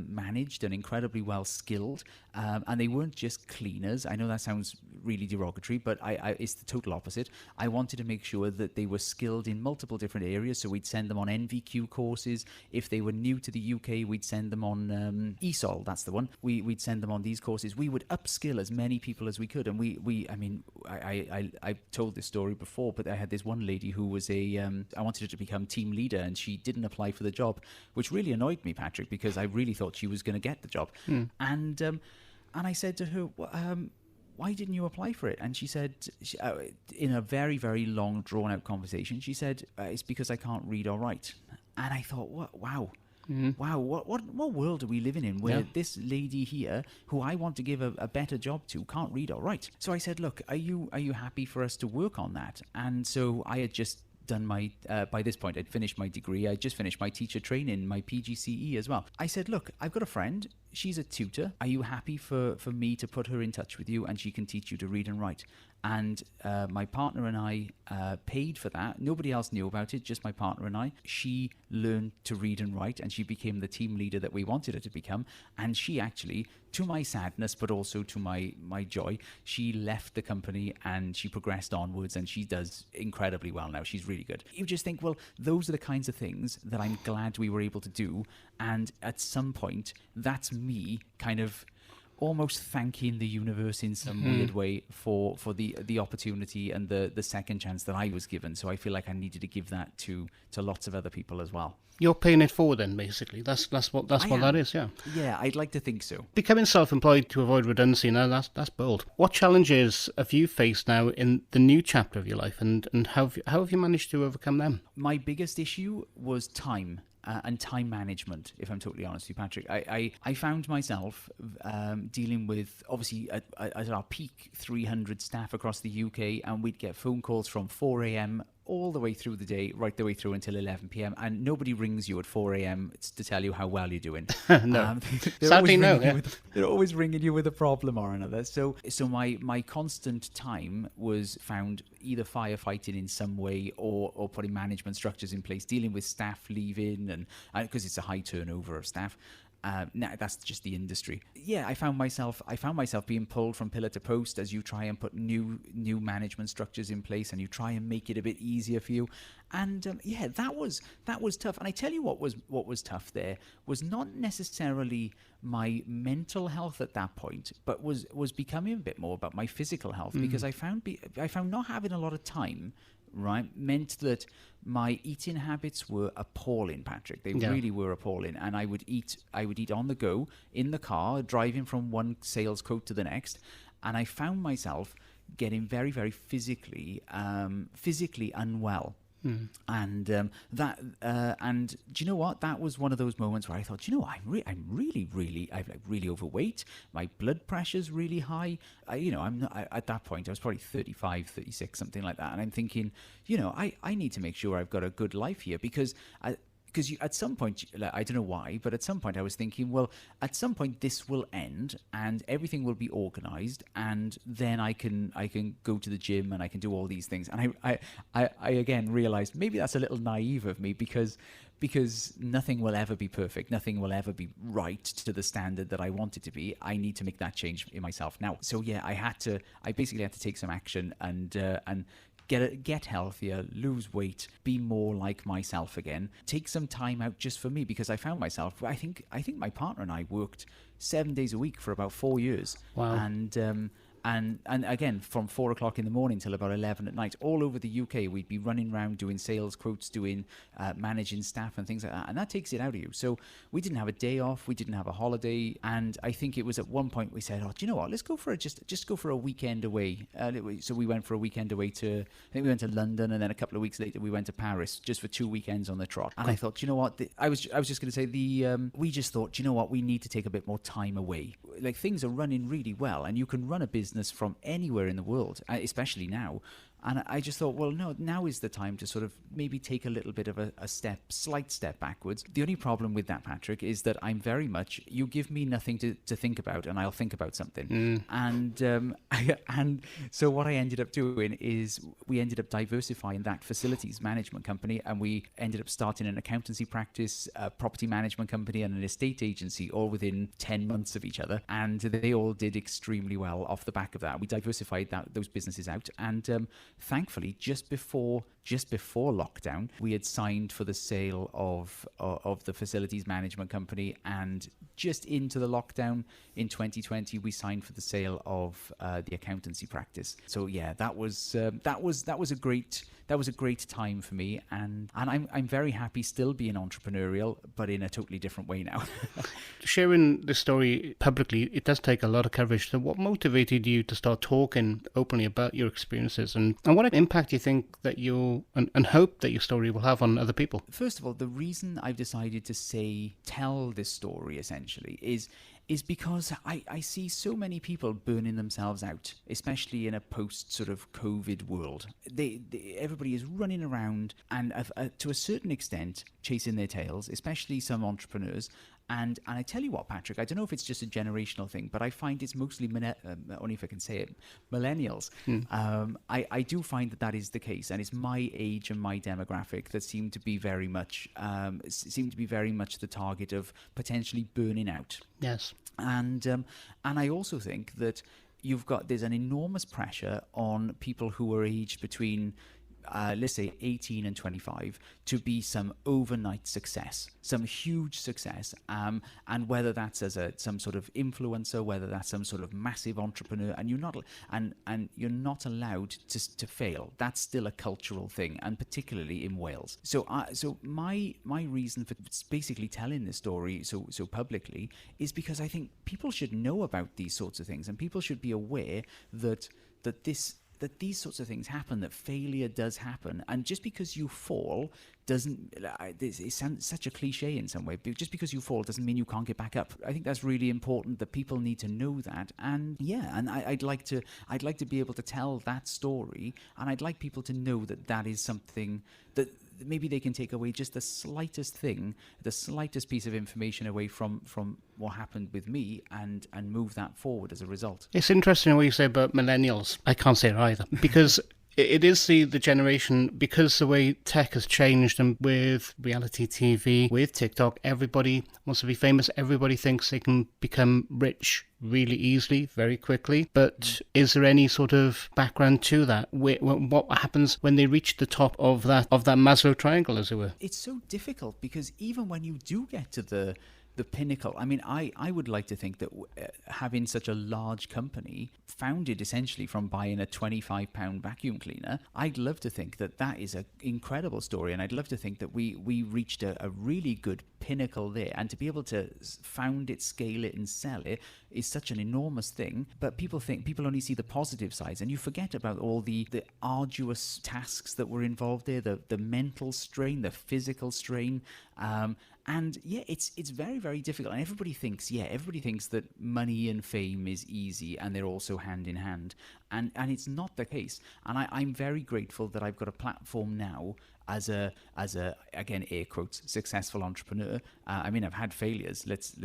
managed and incredibly well skilled, and they weren't just cleaners. I know that sounds really derogatory, but it's the total opposite. I wanted to make sure that they were skilled in multiple different areas, so we'd send them on NVQ courses. If they were new to the UK, we'd send them on ESOL, that's the one. We'd send them on these courses. We would upskill as many people as we could, and I told this story before, but I had this one lady who was I wanted her to become team leader, and she didn't apply for the job, which really annoyed me, Patrick, because I really thought she was going to get the job. And I said to her, why didn't you apply for it? And she said, in a very, very long, drawn-out conversation, she said, it's because I can't read or write. And I thought, wow. Wow, what world are we living in where this lady here, who I want to give a better job to, can't read or write? So I said, look, are you happy for us to work on that? And so I had just done my, by this point, I'd finished my degree. I just finished my teacher training, my PGCE as well. I said, look, I've got a friend. She's a tutor. Are you happy for me to put her in touch with you and she can teach you to read and write? And my partner and I paid for that. Nobody else knew about it, just my partner and I. She learned to read and write, and she became the team leader that we wanted her to become. And she actually, to my sadness, but also to my joy, she left the company and she progressed onwards, and she does incredibly well now. She's really good. You just think, well, those are the kinds of things that I'm glad we were able to do. And at some point, that's me kind of almost thanking the universe in some weird way for the opportunity and the second chance that I was given. So I feel like I needed to give that to lots of other people as well. You're paying it forward then, basically. That's what that is, yeah. Yeah, I'd like to think so. Becoming self-employed to avoid redundancy, now that's bold. What challenges have you faced now in the new chapter of your life, and how have you managed to overcome them? My biggest issue was time. And time management, if I'm totally honest with you, Patrick. I found myself dealing with, obviously, at our peak, 300 staff across the UK, and we'd get phone calls from 4 a.m. all the way through the day, right the way through until 11 p.m. And nobody rings you at 4 a.m. to tell you how well you're doing. No. Sadly, no. Yeah. They're always ringing you with a problem or another. So my constant time was found either firefighting in some way or putting management structures in place, dealing with staff leaving, and because it's a high turnover of staff. Nah, that's just the industry. Yeah, I found myself being pulled from pillar to post as you try and put new management structures in place, and you try and make it a bit easier for you. And that was tough. And I tell you what was tough there was not necessarily my mental health at that point, but was becoming a bit more about my physical health, because I found not having a lot of time, right, meant that my eating habits were appalling, Patrick. They really were appalling. And I would eat on the go, in the car, driving from one sales quote to the next. And I found myself getting very, very physically unwell. And and do you know what? That was one of those moments where I thought, I'm really overweight. My blood pressure's really high. I'm not, at that point I was probably 35, 36, something like that. And I'm thinking, I need to make sure I've got a good life here, because at some point, I don't know why, but at some point I was thinking, well, at some point this will end and everything will be organized, and then I can go to the gym and I can do all these things. And I again realized maybe that's a little naive of me, because nothing will ever be perfect. Nothing will ever be right to the standard that I want it to be. I need to make that change in myself now. So yeah, I basically had to take some action and get healthier, lose weight, be more like myself again, take some time out just for me, because I found myself, I think my partner and I worked 7 days a week for about 4 years. Wow. And And again, from 4 o'clock in the morning till about 11 at night, all over the UK, we'd be running around doing sales quotes, doing managing staff and things like that. And that takes it out of you. So we didn't have a day off. We didn't have a holiday. And I think it was at one point we said, oh, do you know what? Let's go for just go for a weekend away. So we went for a weekend away I think we went to London, and then a couple of weeks later we went to Paris just for 2 weekends on the trot. And I thought, do you know what? I was just going to say we just thought, do you know what? We need to take a bit more time away. Like, things are running really well, and you can run a business from anywhere in the world, especially now. And I just thought, well, no, now is the time to sort of maybe take a little bit of a slight step backwards. The only problem with that, Patrick, is that I'm very much, you give me nothing to think about and I'll think about something. And so what I ended up doing is we ended up diversifying that facilities management company, and we ended up starting an accountancy practice, a property management company, and an estate agency, all within 10 months of each other. And they all did extremely well off the back of that. We diversified those businesses out, and thankfully, just before lockdown, we had signed for the sale of the facilities management company, and just into the lockdown in 2020, we signed for the sale of the accountancy practice. So yeah, that was a great time for me, and I'm very happy still being entrepreneurial, but in a totally different way now. Sharing this story publicly, it does take a lot of courage. So what motivated you to start talking openly about your experiences, and what impact do you think that and hope that your story will have on other people? First of all, the reason I've decided to tell this story essentially is because I see so many people burning themselves out, especially in a post sort of COVID world. Everybody is running around and to a certain extent chasing their tails, especially some entrepreneurs. And I tell you what, Patrick, I don't know if it's just a generational thing, but I find it's mostly, only if I can say it, millennials. I do find that is the case, and it's my age and my demographic that seem to be very much the target of potentially burning out. Yes, and I also think that there's an enormous pressure on people who are aged between let's say 18 and 25 to be some overnight success, some huge success, and whether that's as some sort of influencer, whether that's some sort of massive entrepreneur, and you're not allowed to fail. That's still a cultural thing, and particularly in Wales. So my reason for basically telling this story so publicly is because I think people should know about these sorts of things, and people should be aware that these sorts of things happen, that failure does happen. And just because you fall it sounds such a cliche in some way, but just because you fall doesn't mean you can't get back up. I think that's really important, that people need to know that. And yeah, and I'd like to be able to tell that story, and I'd like people to know that is something that maybe they can take away just the slightest thing, the slightest piece of information away from what happened with me, and move that forward as a result. It's interesting what you say about millennials. I can't say it either, because it is the generation, because the way tech has changed, and with reality TV, with TikTok, everybody wants to be famous. Everybody thinks they can become rich really easily, very quickly. But is there any sort of background to that? What happens when they reach the top of that Maslow triangle, as it were? It's so difficult, because even when you do get to the pinnacle, I mean, I would like to think that having such a large company, founded essentially from buying a £25 vacuum cleaner, I'd love to think that is an incredible story, and I'd love to think that we reached a really good pinnacle there, and to be able to found it, scale it, and sell it is such an enormous thing. But people only see the positive sides, and you forget about all the arduous tasks that were involved there, the mental strain, the physical strain. And yeah, it's very, very difficult. And everybody thinks that money and fame is easy, and they're also hand in hand. And it's not the case. And I'm very grateful that I've got a platform now as a again, air quotes, successful entrepreneur. I mean, I've had failures. Let's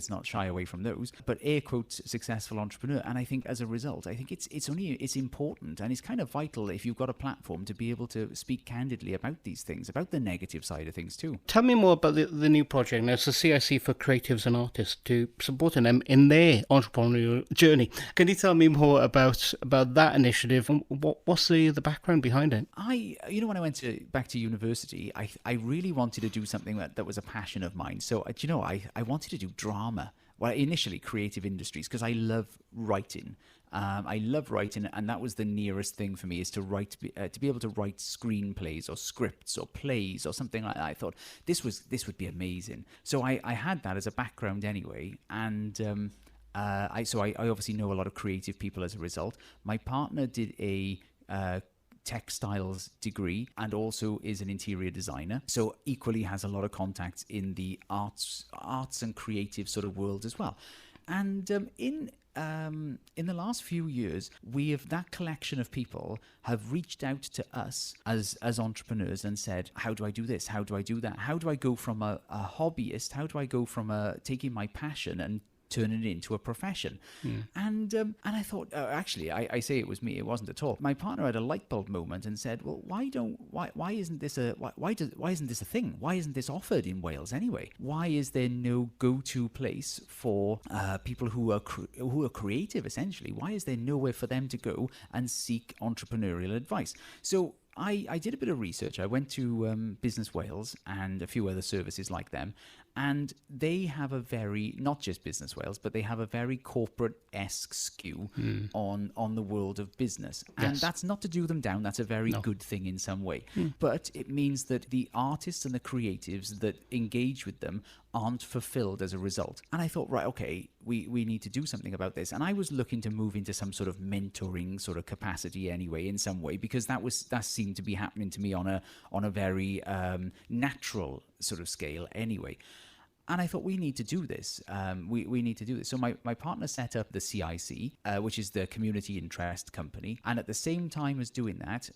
not shy away from those. But air quotes, successful entrepreneur. And I think as a result, I think it's important, and it's kind of vital if you've got a platform to be able to speak candidly about these things, about the negative side of things too. Tell me more about the new project. Now, it's the CIC for creatives and artists, to supporting them in their entrepreneurial journey. Can you tell me more about that initiative, and what's the background behind it? When I went back to university, I really wanted to do something that was a passion of mine. So I wanted to do drama initially creative industries, because I love writing. I love writing, and that was the nearest thing for me, is to write, to be able to write screenplays or scripts or plays or something like that. I thought this would be amazing. So I had that as a background anyway, and I obviously know a lot of creative people as a result. My partner did a textiles degree and also is an interior designer, so equally has a lot of contacts in the arts and creative sort of world as well. And in the last few years, that collection of people have reached out to us as entrepreneurs and said, how do I do this? How do I do that? How do I go from a hobbyist? How do I go from taking my passion and turn it into a profession? And I thought, actually, I say it was me, it wasn't at all. My partner had a light bulb moment and said, well, why isn't this a thing? Why isn't this offered in Wales anyway? Why is there no go-to place for people who are creative, essentially? Why is there nowhere for them to go and seek entrepreneurial advice? So I did a bit of research. I went to Business Wales and a few other services like them, and they have a very, not just Business Wales, but they have a very corporate-esque skew on the world of business. And that's not to do them down. That's a very good thing in some way. But it means that the artists and the creatives that engage with them aren't fulfilled as a result. And I thought, right, okay, we need to do something about this. And I was looking to move into some sort of mentoring sort of capacity anyway, in some way, because that seemed to be happening to me on a very natural sort of scale anyway. And I thought, we need to do this. We need to do this. So my partner set up the CIC, which is the Community Interest Company. And at the same time as doing that,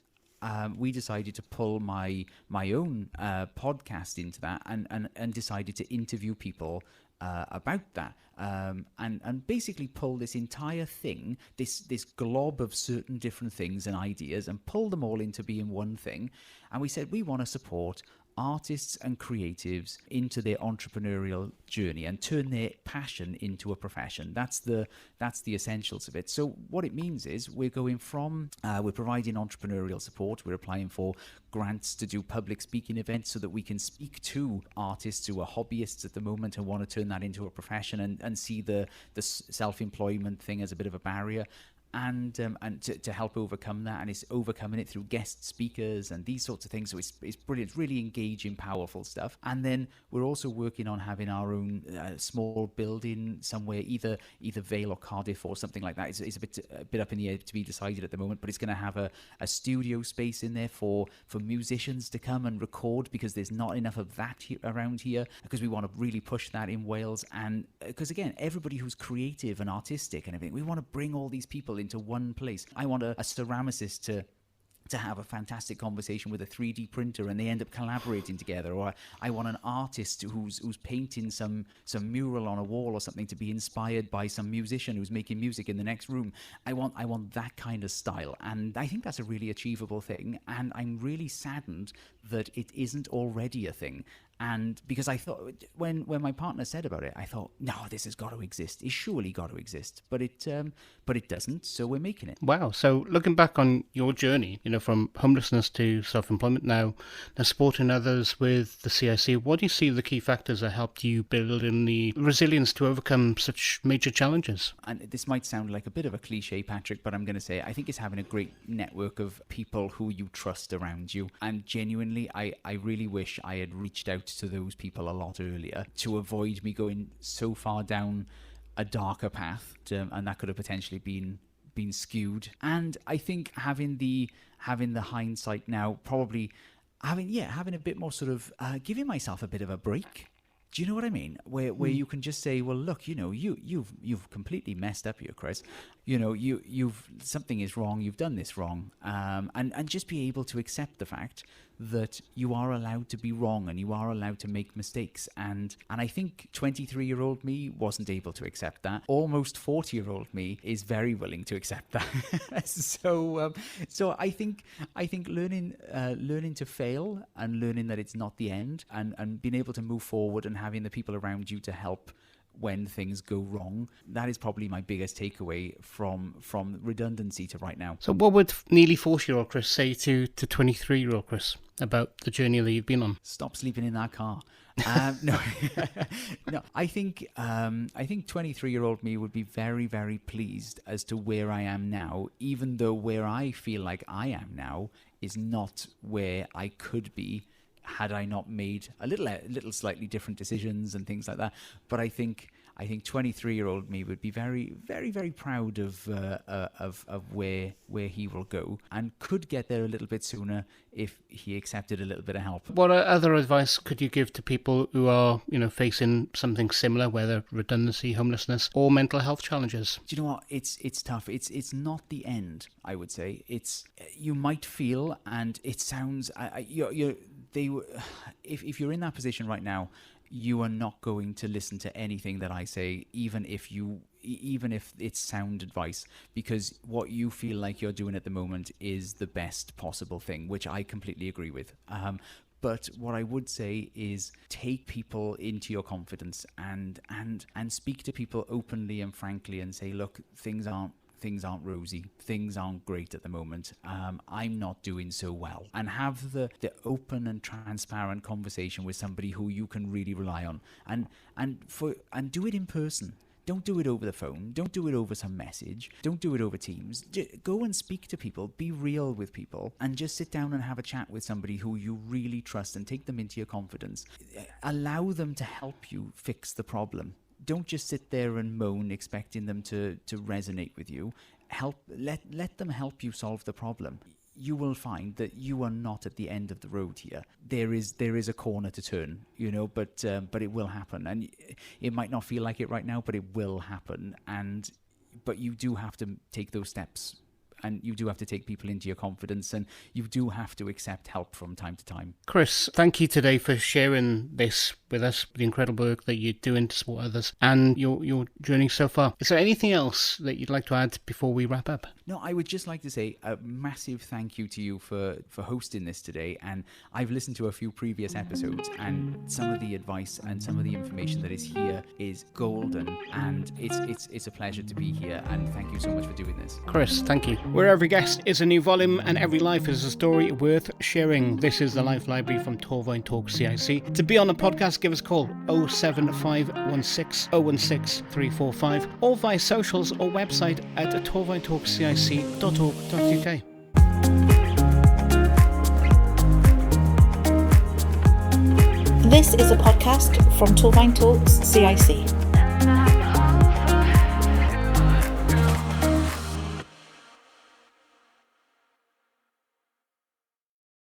we decided to pull my own podcast into that and decided to interview people about that, and basically pull this entire thing, this glob of certain different things and ideas, and pull them all into being one thing. And we said, we want to support artists and creatives into their entrepreneurial journey and turn their passion into a profession. That's the essentials of it. So what it means is we're going from we're providing entrepreneurial support. We're applying for grants to do public speaking events so that we can speak to artists who are hobbyists at the moment and want to turn that into a profession and see the self-employment thing as a bit of a barrier. And to help overcome that, and it's overcoming it through guest speakers and these sorts of things. So it's brilliant. It's really engaging, powerful stuff. And then we're also working on having our own small building somewhere, either Vale or Cardiff or something like that. It's a bit up in the air to be decided at the moment, but it's going to have a studio space in there for musicians to come and record, because there's not enough of that around here, because we want to really push that in Wales. And because again, everybody who's creative and artistic and everything, we want to bring all these people into one place. I want a ceramicist to have a fantastic conversation with a 3D printer and they end up collaborating together. Or I want an artist who's painting some mural on a wall or something to be inspired by some musician who's making music in the next room. I want that kind of style. And I think that's a really achievable thing. And I'm really saddened that it isn't already a thing. And because I thought, when my partner said about it, I thought, no, this has got to exist. It's surely got to exist. But it doesn't. So we're making it. Wow. So looking back on your journey, from homelessness to self-employment now supporting others with the CIC, what do you see the key factors that helped you build in the resilience to overcome such major challenges? And this might sound like a bit of a cliche, Patrick, but I'm going to say I think it's having a great network of people who you trust around you. And genuinely, I really wish I had reached out to those people a lot earlier to avoid me going so far down a darker path, and that could have potentially been skewed. And I think having the hindsight now, probably having a bit more sort of giving myself a bit of a break. Do you know what I mean? Where you can just say, well, look, you've completely messed up here, Chris. You've something is wrong. You've done this wrong, and just be able to accept the fact that you are allowed to be wrong and you are allowed to make mistakes. And I think 23-year-old me wasn't able to accept that. Almost 40-year-old me is very willing to accept that. So I think learning to fail and learning that it's not the end, and being able to move forward and having the people around you to help when things go wrong, that is probably my biggest takeaway from redundancy to right now. So what would nearly 40-year-old Chris say to 23-year-old Chris about the journey that you've been on? Stop sleeping in that car. No, no. I think 23-year-old me would be very, very pleased as to where I am now, even though where I feel like I am now is not where I could be had I not made a little slightly different decisions and things like that. But I think 23-year-old me would be very, very, very proud of where he will go, and could get there a little bit sooner if he accepted a little bit of help. What other advice could you give to people who are, facing something similar, whether redundancy, homelessness, or mental health challenges? Do you know what? It's tough. It's not the end, I would say. You might feel, and it sounds, if you're in that position right now, you are not going to listen to anything that I say, even if it's sound advice, because what you feel like you're doing at the moment is the best possible thing, which I completely agree with. But what I would say is take people into your confidence and speak to people openly and frankly and say, look, things aren't rosy. Things aren't great at the moment. I'm not doing so well. And have the open and transparent conversation with somebody who you can really rely on. And do it in person. Don't do it over the phone. Don't do it over some message. Don't do it over Teams. Go and speak to people. Be real with people. And just sit down and have a chat with somebody who you really trust and take them into your confidence. Allow them to help you fix the problem. Don't just sit there and moan, expecting them to resonate with you. Let them help you solve the problem. You will find that you are not at the end of the road here. There is a corner to turn, but it will happen, and it might not feel like it right now, but it will happen. But you do have to take those steps. And you do have to take people into your confidence, and you do have to accept help from time to time. Chris, thank you today for sharing this with us, the incredible work that you're doing to support others and your journey so far. Is there anything else that you'd like to add before we wrap up? No, I would just like to say a massive thank you to you for hosting this today. And I've listened to a few previous episodes, and some of the advice and some of the information that is here is golden, and it's a pleasure to be here, and thank you so much for doing this. Chris, thank you. Where every guest is a new volume and every life is a story worth sharing. This is the Life Library from Torvine Talk CIC. To be on the podcast, give us a call 07516 016 345 or via socials or website at torvinetalkcic.org.uk. This is a podcast from Torvine Talks CIC.